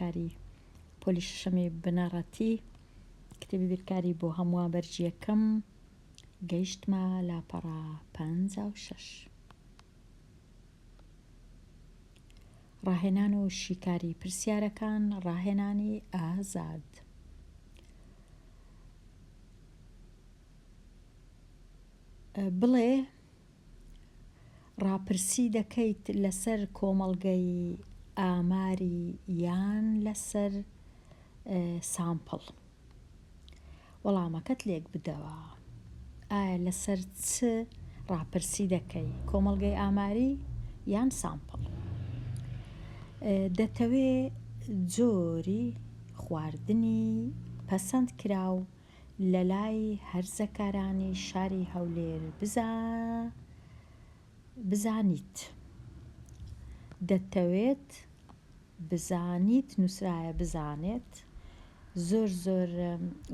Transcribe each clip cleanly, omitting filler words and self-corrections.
بیرکاری پۆلی شەشەمی بنەڕەتی کتێبی بیرکاری بۆ هەموو بەرجی یەکەم گەیشتمە لاپەڕە 56. ڕاهێنان و شیکاری پرسیارەکان، ڕاهێنانی ئازاد. بڵێ ڕاپرسی دەکەیت لەسەر کۆمەڵگەی ئاماری یان لەسەر سامپڵ. وەڵامەکەت لێک بدەوە. ئایا لەسەر چ ڕاپرسی دەکەی؟ کۆمەڵگەی ئاماری یان سامپڵ؟ دەتەوێت جۆری خواردنی پەسەند کراو لە لای هەرزەکارانی شاری هەولێر بزانیت. دەتەوێت بزانیت نووسرایە بزانێت. زۆر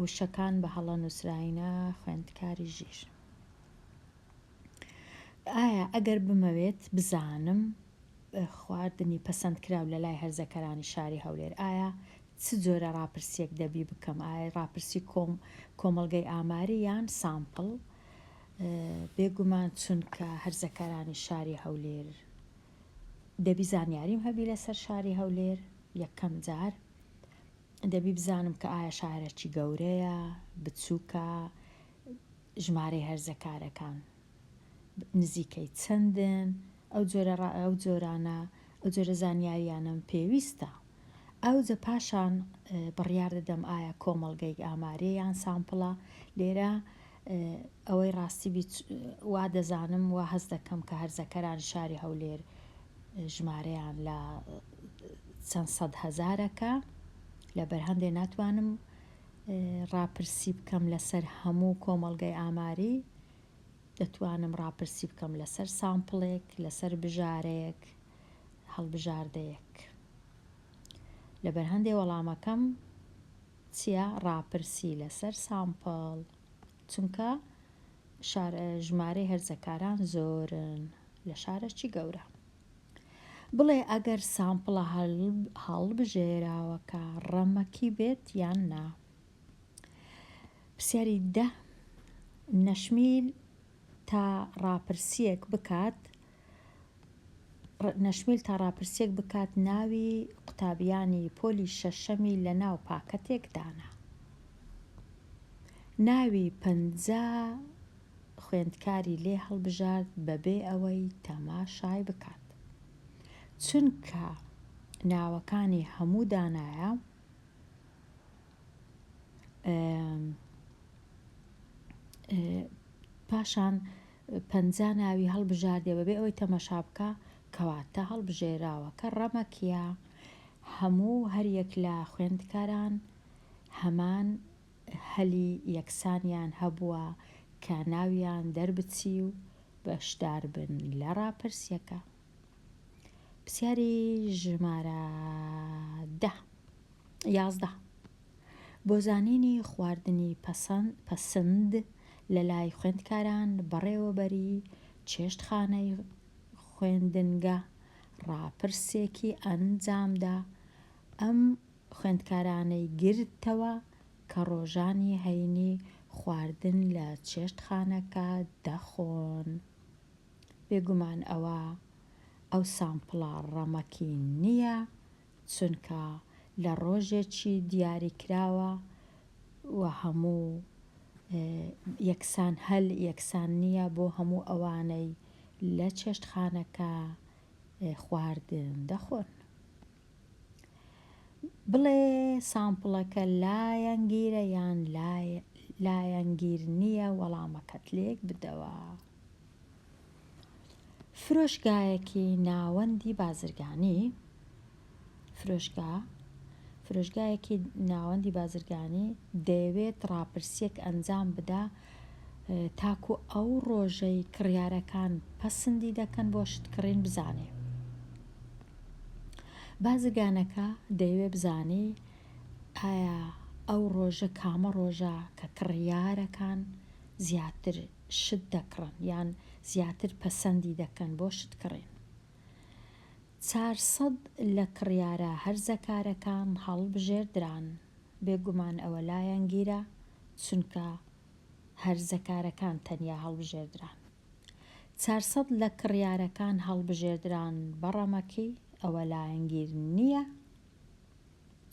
وشەکان بە هەڵە نووسراینە خوێندکاری ژیر. ئایا ئەگەر بمەوێت بزانم خواردنی پەسەند کراو لە لای هەرزەکارانی شاری هەولێر، ئایا چ جۆرە ڕاپرسیەک دەبی بکەم؟ ئایا ڕاپرسی کۆمەڵگەی ئاماری یان سامپڵ؟ بێگومان چونکە هەرزەکارانی شاری هەولێر دەبی زانیاریم هەبی لەسەر شاری هەولێر. یەکەم جار دەبی بزانم کە ئایا شارێکی گەورەیە، بچووکە، ژمارەی هەرزەکارەکان نزیکەی چەندن. ئەو جۆرانە ئەو جۆرە زانیاریانم پێویستە. ئەوجە پاشان بڕیار دەدەم ئایا کۆمەڵگەی ئامارەیە یان سامپڵە. لێرە ئەوەی ڕاستی وا دەزانم، وا هەز دەکەم کە هەرزەکەران شاری هەولێر ژمارەیان لە چەند سەد هەزارەکە، لەبەر هەندێک ناتوانم ڕاپرسی بکەم لەسەر هەموو کۆمەڵگەی ئاماری. دەتوانم ڕاپرسی بکەم لەسەر سامپڵێک، لەسەر بژارێک، هەڵبژاردەیەک. لەبەر هەندێک وەڵامەکەم چییە؟ ڕاپرسی لەسەر سامپڵ، چونکە ژمارەی هەرزەکاران زۆرن لە شارێکی گەورە. بڵێ ئەگەر سامپڵە هەڵبژێراوەکە ڕەمەکی بێت یان نا. پرسیاری 10 نەشمیل تا ڕاپرسیەک بکات ناوی قوتابیانی پۆلی شەشەمی لە ناو پاکەتێکدانا. ناوی 50 خوێندکاری لێ هەڵبژارد بەبێ ئەوەی تەماشای بکات. چونکە ناوەکانی هەموو دانایە پاشان 50 ناوی هەڵبژاردێ بەبێ ئەوەی تەماشا بکە، کەواتە هەڵبژێراوەکە ڕەمەکیە. هەموو هەریەک لە خوێندکاران هەمان هەلی یەکسانیان هەبووە کە ناویان دەربچی و بەشدار بن لە ڕاپرسیەکە. پرسیاری ژمارە 11 بۆ زانینی خواردنی پەسەند لە لای خوێندکاران بەڕێوەبەری چێشتخانەی خوێندنگە ڕاپرسێکی ئەنجامدا. ئەم خوێندکارانەی گرتەوە کە ڕۆژانی هەینی خواردن لە چێشتخانەکە دەخۆن. بێگومان ئەو سامپڵە ڕەمەکی نییە، چونکە لە ڕۆژێکی دیاریکراوە و هەموو یەکسان نییە بۆ هەموو ئەوانەی لە چێشتخانەکە خواردن دەخۆن. بڵێ سامپڵەکە لایەنگیرە یان لایەنگیر نییە. وەڵامەکەت لێک بدەوە. فرۆشگایەکی ناوەندی بازرگانی فرۆشگایەکی ناوەندی بازرگانی دەیەوێت ڕاپرسیەک ئەنجام بدە تاکو ئەو ڕۆژەی کڕیارەکان پەسەندی دەکەن بۆ شتکڕین بزانێ. بازرگانەکە دەیەوێت بزانێ ئایا ئەو ڕۆژە کامە ڕۆژە کە کڕیارەکان زیاتر شت دەکڕن یان زیاتر پەسەندی دەکەن بۆ شتکڕین. 400 لە کڕیارە هەرزەکارەکان هەڵبژێردران. بێگومان ئەوە لایەنگیرە چونکە هەرزەکارەکان تەنیا هەڵبژێردران. 400 لە کڕیارەکان هەڵبژێردران بەڕەمەکی، ئەوە لایەنگیر نییە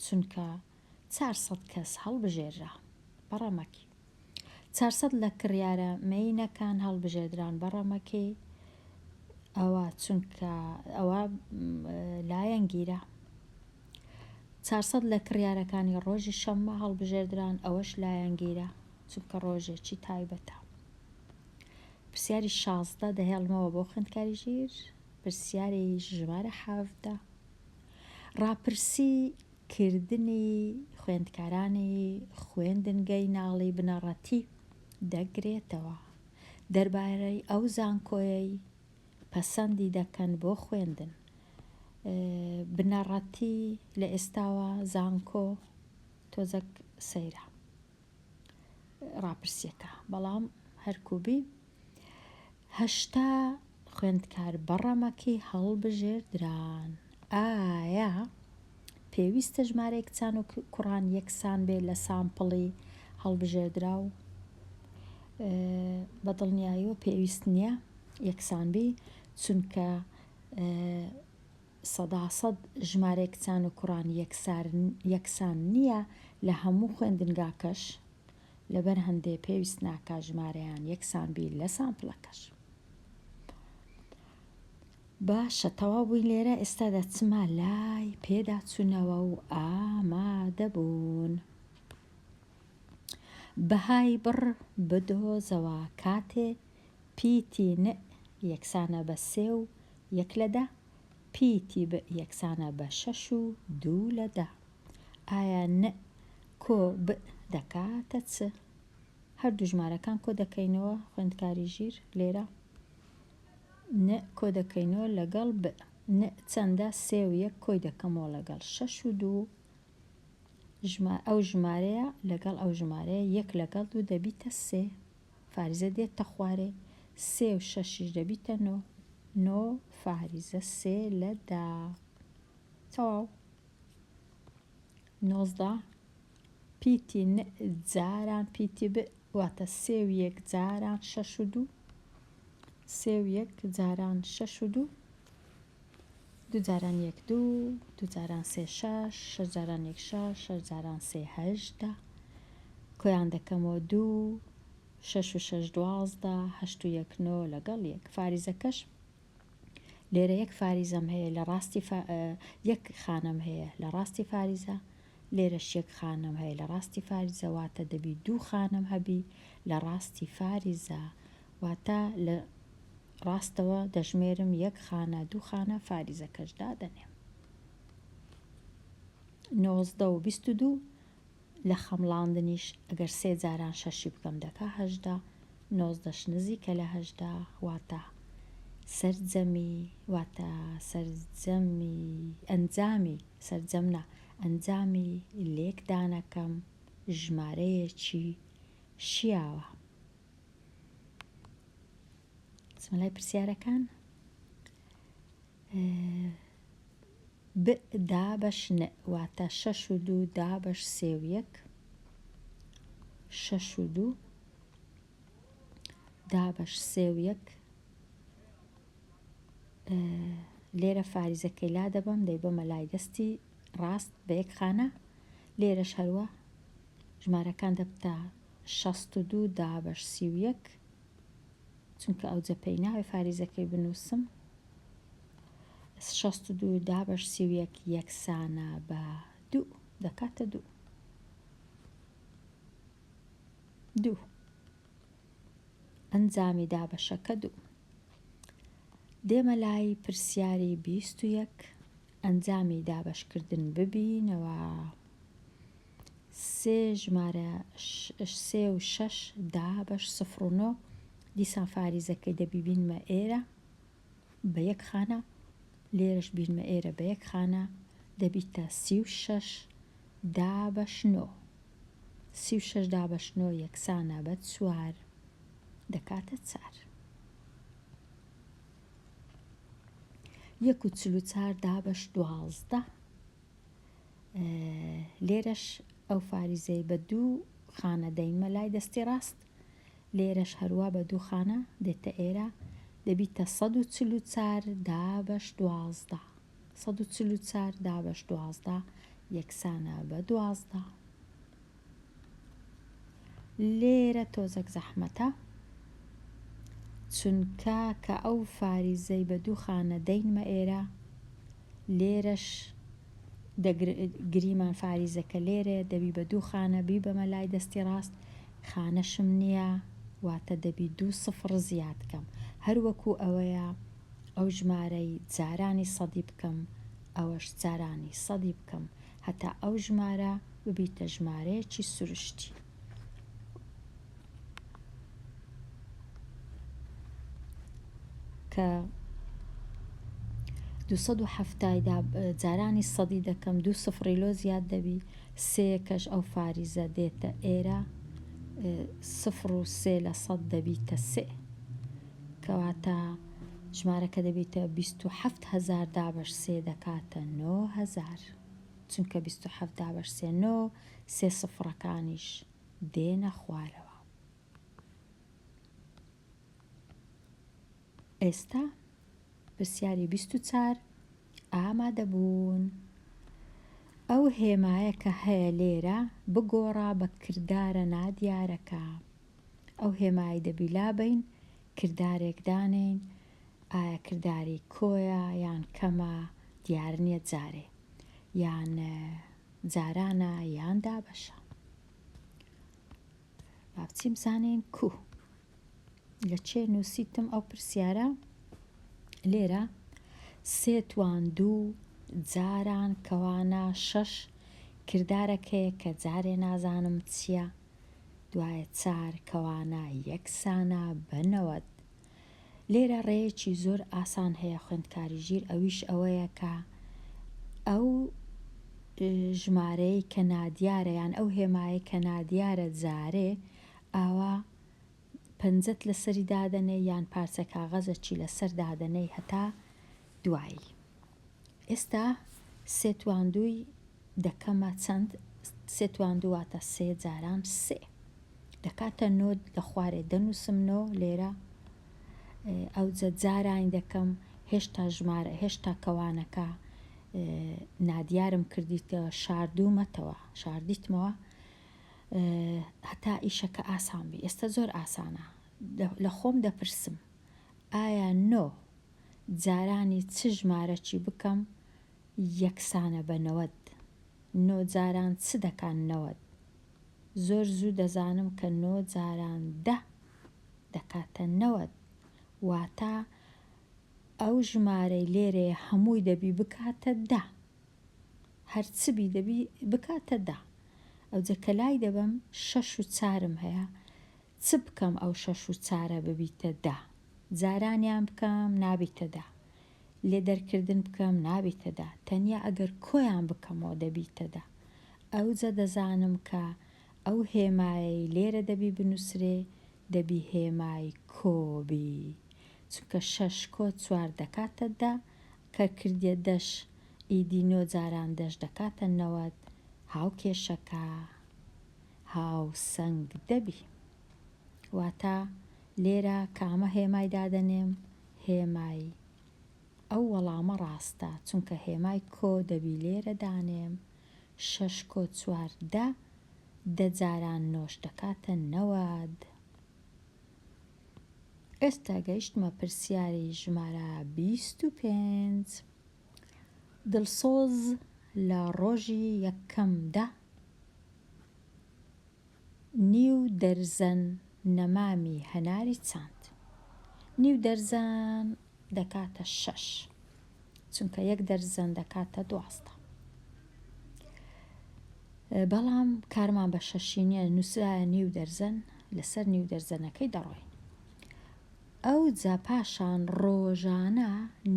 چونکە 400 کەس هەڵبژێررا بەڕەمەکی. 400 لە کڕیارە مەینەکان هەڵبژێردران بەڕەمەکی، ئەوە چونکە ئەوە لایەنگیرە. 400 لە کڕیارەکانی ڕۆژی شەممە هەڵبژێردران، ئەوەش لایەنگیرە چونکە ڕۆژێکی تایبەتە. پرسیاری 16 دەهێڵمەوە بۆ خوێندکاری ژیر. پرسیاری ژمارە 17 ڕاپرسی کردنی خوێندکارانی خوێندنگەی ناڵی بنەڕەتی دەگرێتەوە دەربارەی ئەو زانکۆیەی پەسەندی دەکەن بۆ خوێندن. بنەڕەتی لە ئێستاوە زانکۆ تۆزەک سەیرە ڕاپرسیەکە، بەڵام هەرکوبی 80 خوێندکار بەڕەمەکی هەڵبژێردران. ئایا پێویستە ژمارەی کچان و کوڕان یەکسان بێت لە سامپڵی هەڵبژێردرا و بەدڵنیاییەوە پێویست نییە یەکسانبی، چونکە 100% ژمارەی کچان و کوڕان یەکسان نییە لە هەموو خوێندنگاکەش، لەبەر هەندێک پێویست ناکات ژمارەیان یەکسانبی لە سامپڵەکەش. باشە، تەواو بووین لێرە. ئێستا دەچمە لای پێداچوونەوە و ئامادەبوون. بەهای بڕ بدۆزەوە کاتێ پیتی ن یەکسانە بە 3 و 1 لە 10، پیتی ب یەکسانە بە 6 و 2 لە 10. ئایا ن کۆ ب دەکاتە چ؟ هەردوو ژمارەکان کۆ دەکەینەوە خوێندکاری ژیر لێرە. ن کۆ دەکەینەوە لەگەڵ ب. ن چەندە؟ 3 و 1 کۆی دەکەمەوە لەگەڵ 6 و 2. ئەو ژمارەیە لەگەڵ ئەو ژمارەیە 1 لەگەڵ 2 دەبیتە 3. فاریزە دێتە خوارێ. 3 و 6 دەبیتە 9. 9 فاریزە 3 لە 10. تەواو. 19 پیتی ن جاران پیتی ب واتە 3 و 1 جاران 6 و 2. 3 و 1 جاران 6 و 2. 2 جاران 1 2. 2 جاران 3 6. 6 جاران 1 6. 6 جاران 3 8. کۆیان دەکەمەوە 2. 6 و 6 12. 8 و 1 9 لەگەڵ 1. فاریزەکەش لێرە 1 فاریزەم هەیە لە ڕاستی 1 خانەم هەیە لە ڕاستی فاریزە، لێرەش 1 خانەم هەیە لە ڕاستی فاریزە، واتە دەبی 2 خانەم هەبی لە ڕاستی فاریزە، واتە لە ڕاستەوە دەژمێرم 1 خانە 2 خانە فاریزەکەش دادەنێم. 19 و 22 لە خەمڵاندنیش ئەگەر 3 جاران 6 بکەم دەکا 18. 19ش نزیکە لە 18 واتە سەرجەمی، واتە سەرجەمی ئەنجامی سەرجەمنا ئەنجامی لێکدانەکەم ژمارەیەکی شیاوە. بسملای پرسیارەکان. ب دابەش ن واتە 6 و 2 دابەش 3 و 1. 6 و 2 دابەش 3 و 1. لێرە فاریزەکەی لا دەبم دەیبەمە لای دەستی ڕاست بە 1 خانە. لێرەش هەروە ژمارەکان دەبتە 62 دابەش 31 چونکە ئەو جەپەی ناوی فاریزەکەی بنووسم. 62 دابەش 31 یەکسانە بە 2 دەکاتە 2. 2 ئەنجامی دابەشەکە 2. دێمە لای پرسیاری 21 ئەنجامی دابەشکردن ببینەوە. 3 ژمارە 3 و 6 دابەش 0 و 9 دیسان فاریزەکەی دەبینمە ئێرە بە 1 خانە، لێرەش بینمە ئێرە بە 1 خانە دەبیتە 36 دابەش 9. 36 دابەش 9 یەکسانە بە 4 دەکاتە 4. 1.44 دابەش 12 لێرەش ئەو فاریزەی بە دوو خانە دەینمە لای دەستی ڕاست لێرەش هەروە بە دوو خانە دێتە ئێرە دەبیتە 144 دابەش 12 144 دابەش 12 یەکسانە بە 12 لێرە تۆزێک زەحمەتە چونکە کە ئەو فاریزەی بە دوو خانە دەینمە ئێرە لێرەش گریمان فاریزەکە لێرێ دەبی بە دوو خانە بی بەمە لای دەستی ڕاست خانەشم نییە واتە دەبی 2 سفر زیاد بکەم هەروەکو ئەوەیە ئەو ژمارەی جارانی سەدی بکەم ئەوەش جارانی سەدی بکەم هەتا ئەو ژمارە ببیتە ژمارەیەکی سروشتی کە 270 جارانی سەدی دەکەم 2 سفری لۆ زیاد دەبی سێکەش ئەو فاریزە دێتە ئێرە 0 و 3 لە 100 دەبیتە 3 کەواتە ژمارەکە دەبێتە 27,000 دابەش 3 دەکاتە 9,000 چونکە 27 دابەش 3 9 3 سفرەکانیش دێنە خوارەوە. ئێستا پرسیاری 24 ئامادە بوون. ئەو هێمایە کە هەیە لێرە بگۆڕا بە کردارە نادیارەکە. ئەو هێمایی دەبی لابین کردارێک دانین ئایا کرداری کۆیە یان کەمە دیار نییە جارێ یان جارانە یان دابەشە. با بچیم بزانین کو لە چێ نووسیتم ئەو پرسیارە لێرە 3 توان 2 جاران کەوانە 6 کردارەکەیە کە جارێ نازانم چییە دوایە 4 کەوانە یەکسانە بە 90. لێرە ڕێیەکی زۆر ئاسان هەیە خوێندکاری ژیر ئەویش ئەوەیە کە ئەو ژمارەی کە نادیارە یان ئەو هێمایی کە نادیارە جارێ ئاوا پەنجەت لەسەری دادەنێ یان پارچە کاغەزێکی لەسەر دادەنەی هەتا دوایی. ئێستا 3 توان 2 دەکەمە چەند 3 توان 2 واتە 3 جاران 3 دەکاتە 9 لە خوارێ دەنووسم 9 لێرە ئەو جارانی دەکەم هێشتا ژمارە هێشتا کەوانەکە نادیارم کردیتە شاردوومەتەوە شاردیتمەوە هەتا ئیشەکە ئاسان بی. ئێستا زۆر ئاسانە لە خۆم دەپرسم ئایا 9 جارانی چ ژمارەکی بکەم یەکسانە بە 90 9 جاران چ دەکان 90 زۆر زوو دەزانم کە 9 جاران 10 دەکاتە 90 واتە ئەو ژمارەی لێرێ هەمووی دەبی بکاتە 10 هەرچبی دەبی بکاتە 10 ئەو جەکە لای دەبم 6 و 4م هەیە چ بکەم ئەو 6 و 4 ببیتە 10 جارانیان بکەم نابیتە 10 لێ دەرکردن بکەم نابیتە 10 تەنیا ئەگەر کۆیان بکەمەوە دەبیتە 10 ئەوجە دەزانم کە ئەو هێمایی لێرە دەبی بنووسرێ دەبی هێمای کۆبی چونکە 6 کۆ 4 دەکاتە 10 کە کردێ دەش ئیدی 9 جاران دەش دەکاتە 90 هاوکێشەکە هاوسەنگ دەبی. واتە لێرە کامە هێمای دادەنێم هێمای ئەو وەڵامە ڕاستە چونکە هێمای کۆ دەبی لێرە دانێم 6 کۆ 4 10 10 جاران 9 دەکاتە 90. ئێستا گەیشتمە پرسیاری ژمارە 25 دڵسۆز لە ڕۆژی یەکەمدا نیو دەرزەن نەمامی هەناری چاند. نیو دەرزەن دەکاتە 6 چونکە 1 دەرزەن دەکاتە 12 بەڵام کارمان بە شەشی نییە نووسرایە نیو دەرزەن لەسەر نیو دەرزەنەکەی دەڕۆین. ئەو جا پاشان ڕۆژانە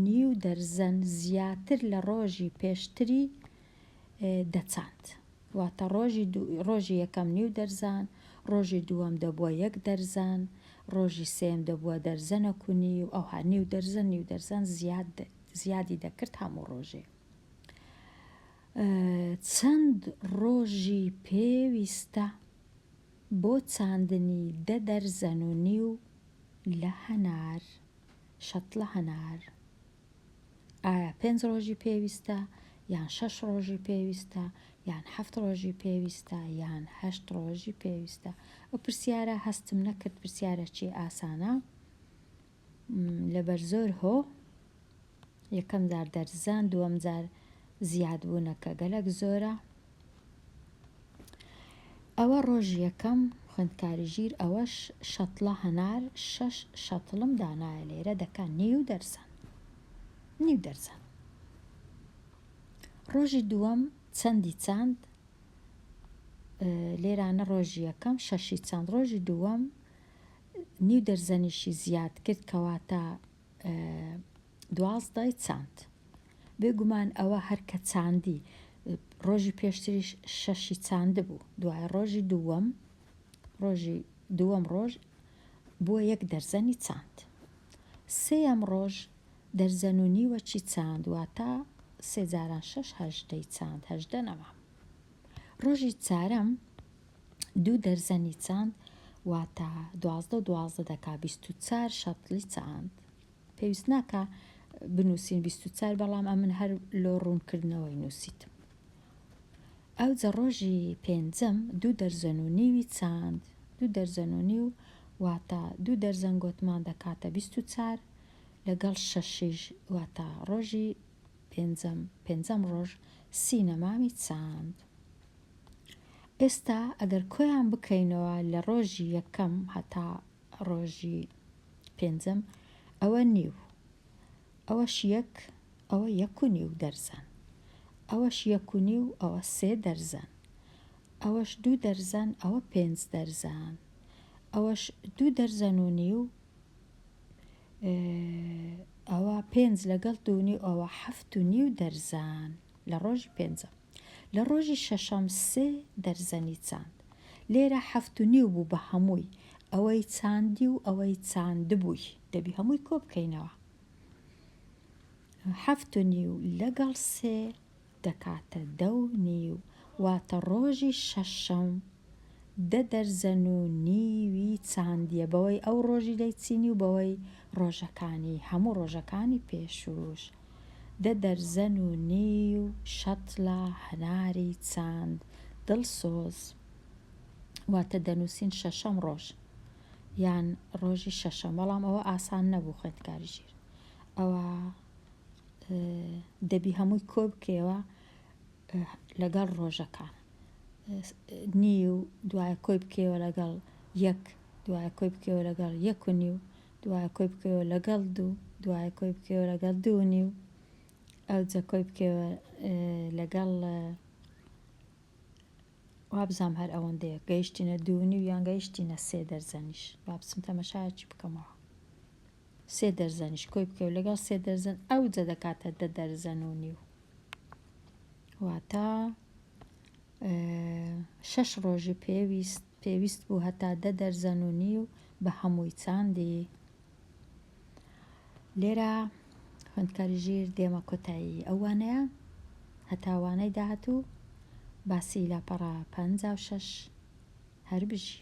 نیو دەرزەن زیاتر لە ڕۆژی پێشتری دەچاند واتە ڕۆژی یەکەم نیو دەرزان ڕۆژی دووەم دەبووە 1 دەرزان ڕۆژی سێم دەبووە دەرزەنە کونی و ئەوها نیو دەرزەن زیادی دەکرد هەموو ڕۆژێ. چەند ڕۆژی پێویستە بۆ چاندنی 10 دەرزەن و نیو لە هەنار، شەتڵە هەنار. ئایا 5 ڕۆژی پێویستە یان 6 ڕۆژی پێویستە یان 7 ڕۆژی پێویستە یان 8 ڕۆژی پێویستە؟ ئەو پرسیارە هەستم نەکرد پرسیارەکی ئاسانە، لەبەر زۆر هۆ یەکەم جار دەرزان، دووەم جار زیادبوونەکە گەلک زۆرە. ئەوە ڕۆژی یەکەم خوێندکاری ژیر، ئەوەش شەتڵە هەنار 6 شەتڵم دانایە لێرە دەکا نیو دەرزەن. نیو دەرزەن. ڕۆژی دووەم چەندی چاند، لێرانە ڕۆژی یەکەم 6 چاند، ڕۆژی دووەم نیو دەرزەنیشی زیاد کرد کەواتە 12 چاند. بێگومان ئەوە هەرکە چاندی ڕۆژی پێشتریش 6 چاند بوو، دوای ڕۆژی دووەم ڕۆژ بووە 1 دەرزەنی چاند. سێەم ڕۆژ دەرزەن و نیوەکی چاند، واتە 3 جاران 6 هەژدەی چاند، 18 نەما. ڕۆژی چارەم 2 دەرزەنی چاند، واتە 12 دەکا 24 شەتڵی چاند. پێویست ناکە بنووسین 24، بەڵام ئەمن هەر لۆ ڕوونکردنەوەی نووسیتم. ئەوجە ڕۆژی پێنجەم 2 دەرزەن و نیوی چاند، 2 دەرزەن و نیو واتە 2 دەرزەن گۆتمان دەکاتە 24 لەگەڵ 6، واتە ڕۆژی پێنجەم ڕۆژ 30 نەمامی چاند. ئێستا ئەگەر کۆیان بکەینەوە لە ڕۆژی یەکەم هەتا ڕۆژی پێنجەم، ئەوە نیو، ئەوەش یەک، ئەوە 1.5 دەرزەن، ئەوەش 1.5، ئەوە 3 دەرزەن، ئەوەش 2 دەرزەن، ئەوە 5 دەرزەن، ئەوەش 2 دەرزەن و نیو، ئەوە 5 لەگەڵ 2.5، ئەوە 7.5 دەرزان لە ڕۆژی پێنجەم. لە ڕۆژی شەشەم 3 دەرزەنی چاند، لێرە 7.5 بوو بە هەمووی، ئەوەی چاندی و ئەوەی چاندبووی دەبی هەمووی کۆ بکەینەوە. 7.5 لەگەڵ 3 دەکاتە 10.5، واتە ڕۆژی شەشەم 10 دەرزەن و نیوی چاندیە، بەوەی ئەو ڕۆژی دەیچینی و بەوەی ڕۆژەکانی هەموو ڕۆژەکانی پێشوش. 10 دەرزەن و نیو شەتڵە هەناری چاند دڵسۆز، واتە دەنووسین شەشەم ڕۆژ یان ڕۆژی شەشەم، بەڵام ئەوە ئاسان نەبوو خوێندکاری ژیر، ئەوە دەبی هەمووی کۆ بکەوە لەگەڵ ڕۆژەکان، نیو دوایە کۆی بکەوە لەگەڵ 1، دوایە کۆی بکەوە لەگەڵ 1.5، دوایە کۆی بکەوە لەگەڵ 2، دوایە کۆی بکەوە لەگەڵ 2.5، ئەوجە کۆی بکەوە لەگەڵ وابزانام هەر ئەوەندەیە گەیشتینە 2.5 یان گەیشتینە 3 دەرزەنیش، با بچم تەمەشایەکی بکەمەوە. 3 دەرزەنیش کۆی بکەوە لەگەڵ 3 دەرزەن، ئەوجە دەکاتە 10 دەرزەن و نیو، واتە 6 ڕۆژی پێویست بوو هەتا 10 دەرزەن و نیو بە هەمووی چاندی. لێرە خوێندکاری ژیر دێمە کۆتایی ئەوانەیە، هەتاوانەی داهاتوو باسی لاپەڕە 56 هەر بژی.